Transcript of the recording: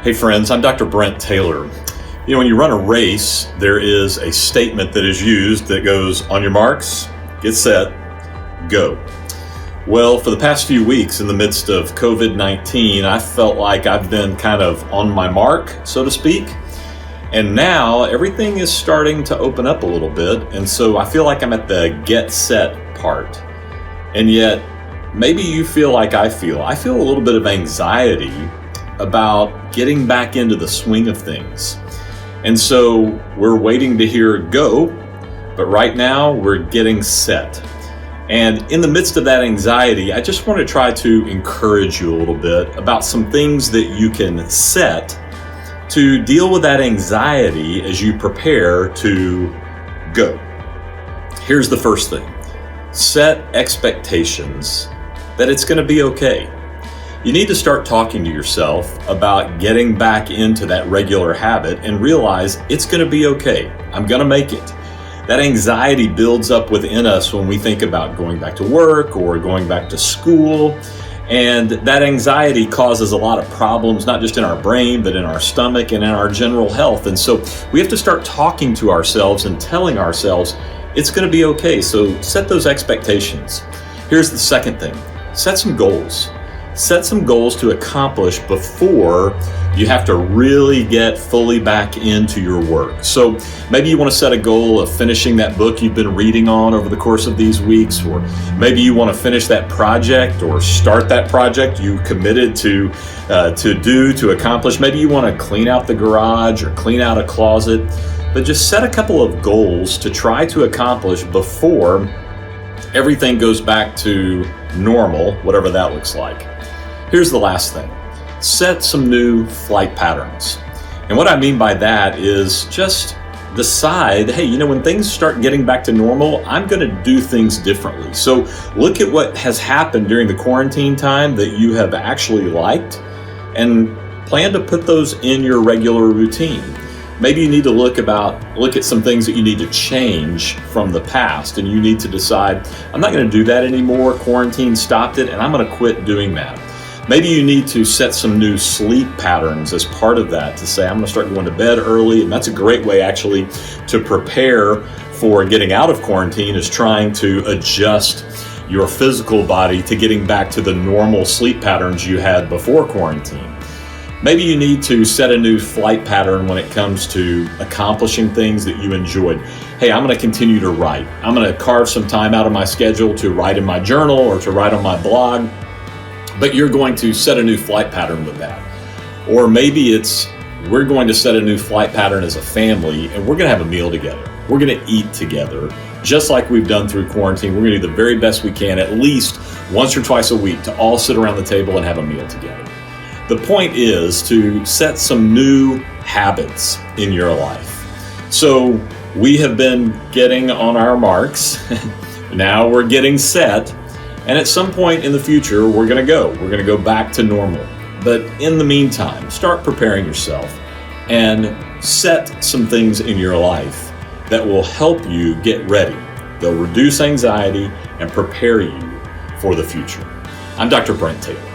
Hey friends, I'm Dr. Brent Taylor. You know, when you run a race, there is a statement that is used that goes, on your marks, get set, go. Well, for the past few weeks in the midst of COVID-19, I felt like I've been kind of on my mark, so to speak. And now everything is starting to open up a little bit. And so I feel like I'm at the get set part. And yet, maybe you feel like I feel a little bit of anxiety about getting back into the swing of things. And so we're waiting to hear go, but right now we're getting set. And in the midst of that anxiety, I just want to try to encourage you a little bit about some things that you can set to deal with that anxiety as you prepare to go. Here's the first thing. Set expectations that it's going to be okay. You need to start talking to yourself about getting back into that regular habit and realize it's going to be okay. I'm going to make it. That anxiety builds up within us when we think about going back to work or going back to school. And that anxiety causes a lot of problems, not just in our brain, but in our stomach and in our general health. And so we have to start talking to ourselves and telling ourselves it's going to be okay. So set those expectations. Here's the second thing. Set some goals. Set some goals to accomplish before you have to really get fully back into your work. So maybe you want to set a goal of finishing that book you've been reading on over the course of these weeks, or maybe you want to finish that project or start that project you committed to accomplish. Maybe you want to clean out the garage or clean out a closet, but just set a couple of goals to try to accomplish before everything goes back to normal, whatever that looks like. Here's the last thing. Set some new flight patterns. And what I mean by that is just decide, hey, you know, when things start getting back to normal, I'm going to do things differently. So look at what has happened during the quarantine time that you have actually liked and plan to put those in your regular routine. Maybe you need to look at some things that you need to change from the past, and you need to decide, I'm not going to do that anymore. Quarantine stopped it, and I'm going to quit doing that. Maybe you need to set some new sleep patterns as part of that to say, I'm going to start going to bed early. And that's a great way actually to prepare for getting out of quarantine, is trying to adjust your physical body to getting back to the normal sleep patterns you had before quarantine. Maybe you need to set a new flight pattern when it comes to accomplishing things that you enjoyed. Hey, I'm going to continue to write. I'm going to carve some time out of my schedule to write in my journal or to write on my blog. But you're going to set a new flight pattern with that. Or maybe we're going to set a new flight pattern as a family, and we're going to have a meal together. We're going to eat together, just like we've done through quarantine. We're going to do the very best we can, at least once or twice a week, to all sit around the table and have a meal together. The point is to set some new habits in your life. So we have been getting on our marks. Now we're getting set. And at some point in the future, we're going to go back to normal. But in the meantime, start preparing yourself and set some things in your life that will help you get ready. They'll reduce anxiety and prepare you for the future. I'm Dr. Brent Taylor.